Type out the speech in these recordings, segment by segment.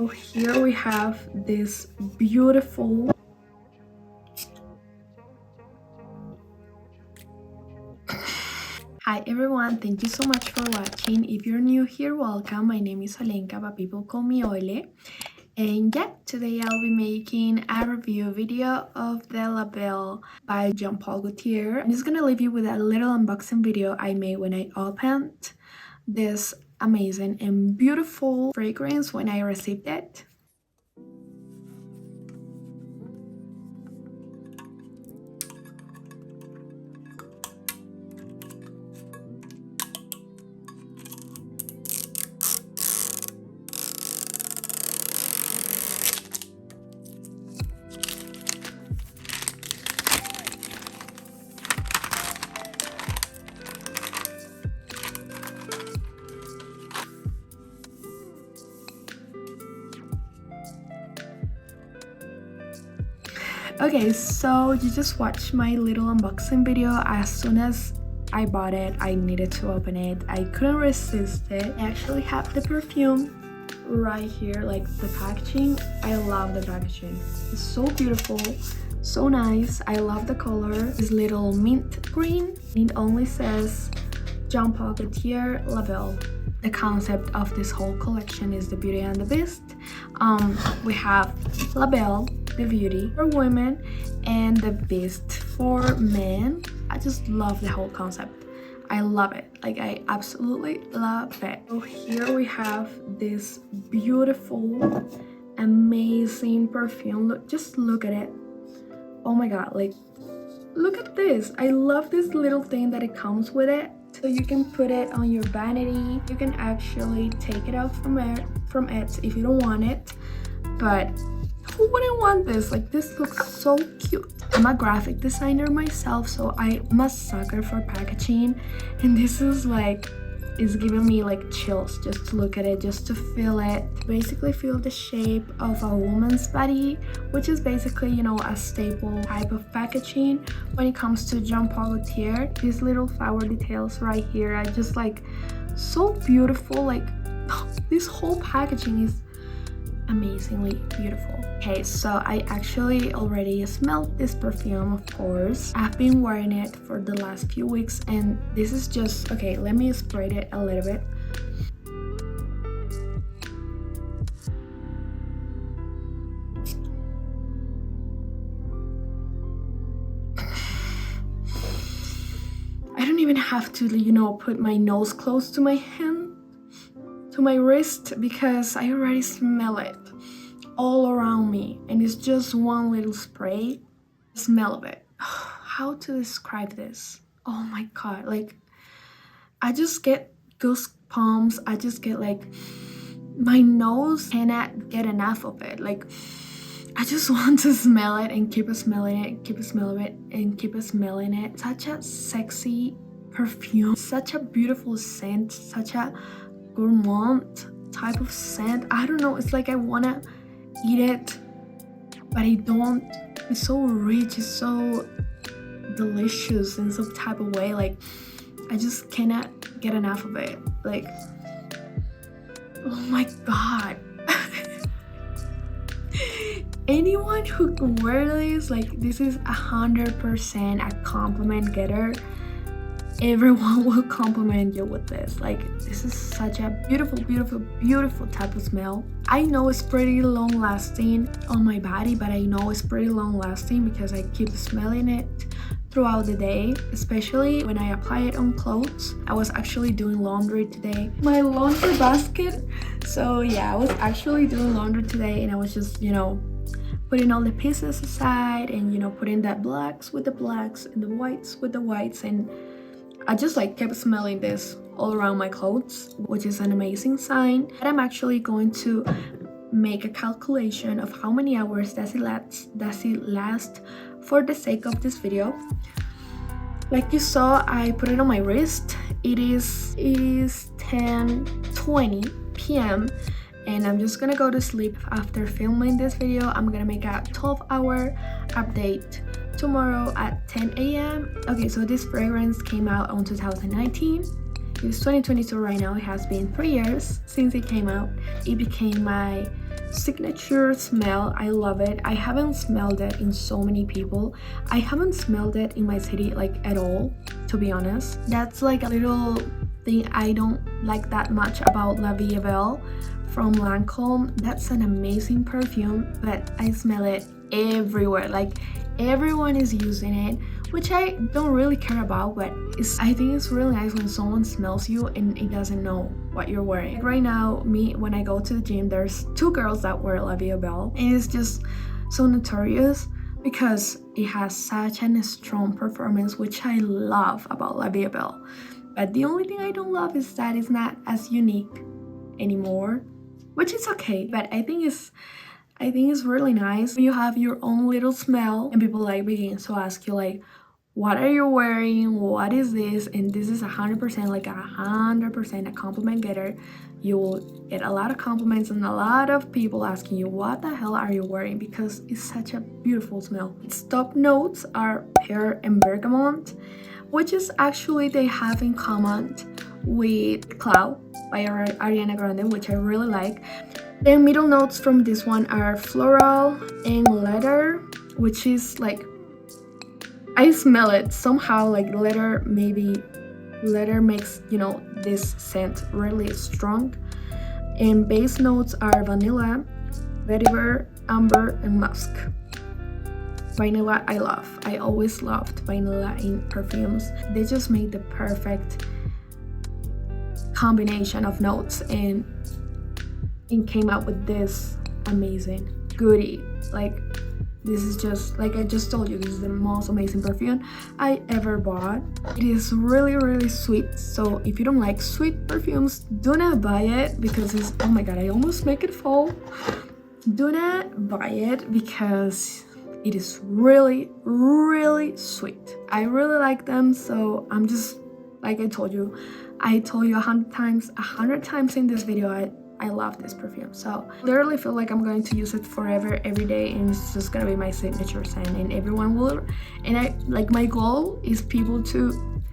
So here we have this beautiful Hi everyone, thank you so much for watching. If you're new here, welcome. My name is Olenka, but people call me Ole. And yeah, today I'll be making a review video of the Belle by Jean-Paul Gaultier. I'm just gonna leave you with a little unboxing video I made when I opened this amazing and beautiful fragrance when I received it. Okay, so you just watched my little unboxing video. As soon as I bought it, I needed to open it. I couldn't resist it. I actually have the perfume right here, like the packaging. I love the packaging. It's so beautiful, so nice. I love the color. This little mint green. It only says Jean-Paul Gaultier La Belle. The concept of this whole collection is the Beauty and the Beast. We have La Belle, the beauty for women, and the beast for men. I just love the whole concept. I love it. Like, I absolutely love it. So here we have this beautiful, amazing perfume. Look, just look at it. Oh my god, like, look at this. I love this little thing that it comes with it. So you can put it on your vanity. You can actually take it out from it if you don't want it. But who wouldn't want this? Like, this looks so cute. I'm a graphic designer myself, so I'm a sucker for packaging, and this is like, it's giving me like chills just to look at it, just to feel it. Basically feel the shape of a woman's body, which is basically, you know, a staple type of packaging when it comes to Jean-Paul Gaultier. These little flower details right here, I just like, so beautiful. Like, this whole packaging is amazingly beautiful. Okay, so I actually already smelled this perfume, of course. I've been wearing it for the last few weeks, and this is just, okay, let me spray it a little bit. I don't even have to, you know, put my nose close to my hand, to my wrist, because I already smell it all around me, and it's just one little spray. Smell of it. How to describe this? Oh my god, like, I just get goosebumps. I just get like, my nose cannot get enough of it. Like, I just want to smell it and keep smelling it, keep smelling it, and keep smelling it. Such a sexy perfume, such a beautiful scent, such a gourmand type of scent. I don't know, it's like I wanna eat it, but I don't. It's so rich, it's so delicious in some type of way. Like, I just cannot get enough of it. Like, oh my god. Anyone who can wear this, like, this is 100% a compliment getter. Everyone will compliment you with this. Like, this is such a beautiful, beautiful, beautiful type of smell. I know it's pretty long lasting on my body, but I know it's pretty long lasting because I keep smelling it throughout the day, especially when I apply it on clothes. I was actually doing laundry today, my laundry basket. So yeah, I was actually doing laundry today, and I was just, you know, putting all the pieces aside, and, you know, putting the blacks with the blacks and the whites with the whites, and I just like kept smelling this all around my clothes, which is an amazing sign. But I'm actually going to make a calculation of how many hours does it last for the sake of this video. Like you saw, I put it on my wrist. It is 10:20 p.m. and I'm just gonna go to sleep after filming this video. I'm gonna make a 12-hour update tomorrow at 10 a.m. Okay, so this fragrance came out on 2019. It's 2022 right now. It has been 3 years since it came out. It became my signature smell. I love it. I haven't smelled it in so many people. I haven't smelled it in my city like at all, to be honest. That's like a little thing I don't like that much about La Vie Belle from Lancome. That's an amazing perfume, but I smell it everywhere. Like everyone is using it, which I don't really care about, but I think it's really nice when someone smells you and it doesn't know what you're wearing. Like right now, when I go to the gym, there's two girls that wear La Vie Belle, and it's just so notorious because it has such a strong performance, which I love about La Vie Belle. But the only thing I don't love is that it's not as unique anymore, which is okay, but I think it's really nice when you have your own little smell and people like begin to ask you like, what are you wearing? What is this? And this is 100% like 100% a compliment getter. You will get a lot of compliments and a lot of people asking you, what the hell are you wearing? Because it's such a beautiful smell. Its top notes are pear and bergamot, which is actually they have in common with Cloud by Ariana Grande, which I really like. The middle notes from this one are floral and leather, which is like, I smell it somehow like leather, maybe leather makes, this scent really strong. And base notes are vanilla, vetiver, amber, and musk. Vanilla I love. I always loved vanilla in perfumes. They just make the perfect combination of notes and came out with this amazing goodie. Like, this is just, like I just told you, this is the most amazing perfume I ever bought. It is really, really sweet. So if you don't like sweet perfumes, do not buy it because it's, oh my god, I almost make it fall. Do not buy it because it is really, really sweet. I really like them, so I'm just, like I told you 100 times in this video, I love this perfume. So I literally feel like I'm going to use it forever, every day, and it's just gonna be my signature scent, and everyone will. And I like, my goal is people to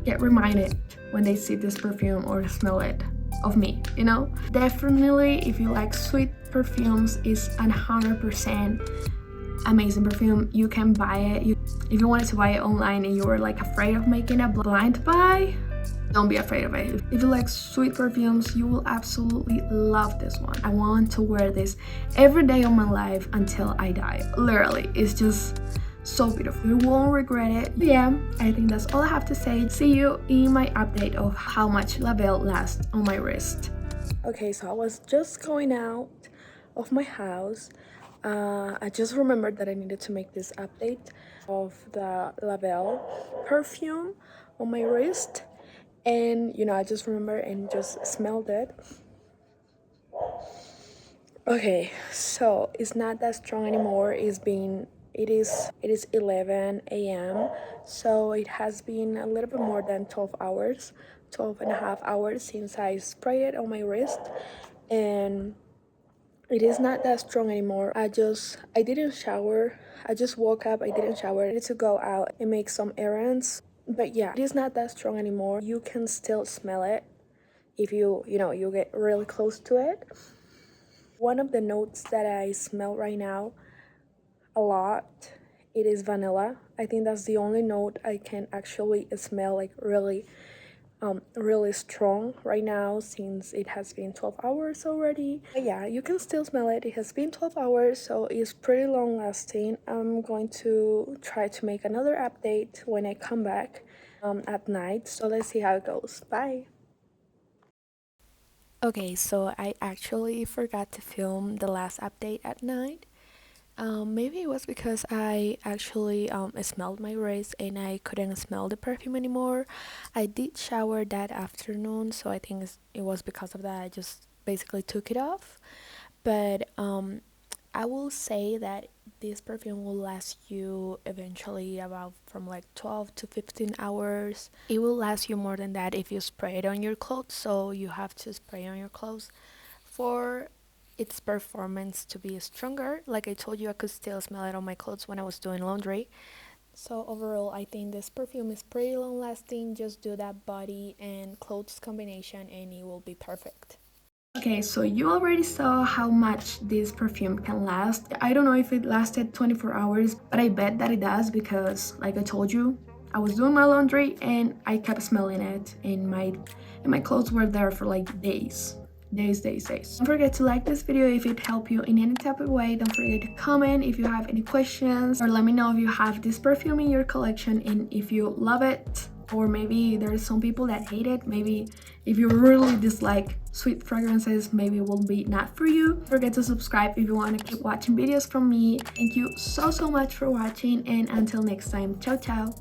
get reminded when they see this perfume or smell it of me, Definitely, if you like sweet perfumes, it's 100% amazing perfume. You can buy it. If you wanted to buy it online and you were like afraid of making a blind buy, don't be afraid of it. If you like sweet perfumes, you will absolutely love this one. I want to wear this every day of my life until I die. Literally, it's just so beautiful. You won't regret it. But yeah, I think that's all I have to say. See you in my update of how much La Belle lasts on my wrist. Okay, so I was just going out of my house. I just remembered that I needed to make this update of the La Belle perfume on my wrist. And I just remember and just smelled it. Okay, so it's not that strong anymore. It is 11 a.m. so it has been a little bit more than 12 hours, 12 and a half hours since I sprayed it on my wrist, and it is not that strong anymore. I didn't shower. I just woke up, I didn't shower. I need to go out and make some errands. But yeah, it is not that strong anymore. You can still smell it if you get really close to it. One of the notes that I smell right now a lot, it is vanilla. I think that's the only note I can actually smell like really strong right now, since it has been 12 hours already. But yeah, you can still smell it. It has been 12 hours, so it's pretty long lasting. I'm going to try to make another update when I come back at night, so let's see how it goes. Bye. Okay, so I actually forgot to film the last update at night. Maybe it was because I actually smelled my wrist and I couldn't smell the perfume anymore. I did shower that afternoon, so I think it was because of that. I just basically took it off. But I will say that this perfume will last you eventually about from like 12 to 15 hours. It will last you more than that if you spray it on your clothes, so you have to spray on your clothes for its performance to be stronger. Like I told you, I could still smell it on my clothes when I was doing laundry. So overall, I think this perfume is pretty long lasting. Just do that body and clothes combination and it will be perfect. Okay, so you already saw how much this perfume can last. I don't know if it lasted 24 hours, but I bet that it does because, like I told you, I was doing my laundry and I kept smelling it, and my clothes were there for like days. Days. Don't forget to like this video if it helped you in any type of way. Don't forget to comment if you have any questions, or let me know if you have this perfume in your collection and if you love it, or maybe there's some people that hate it. Maybe if you really dislike sweet fragrances, maybe it will be not for you. Don't forget to subscribe if you want to keep watching videos from me. Thank you so much for watching, and until next time, ciao ciao.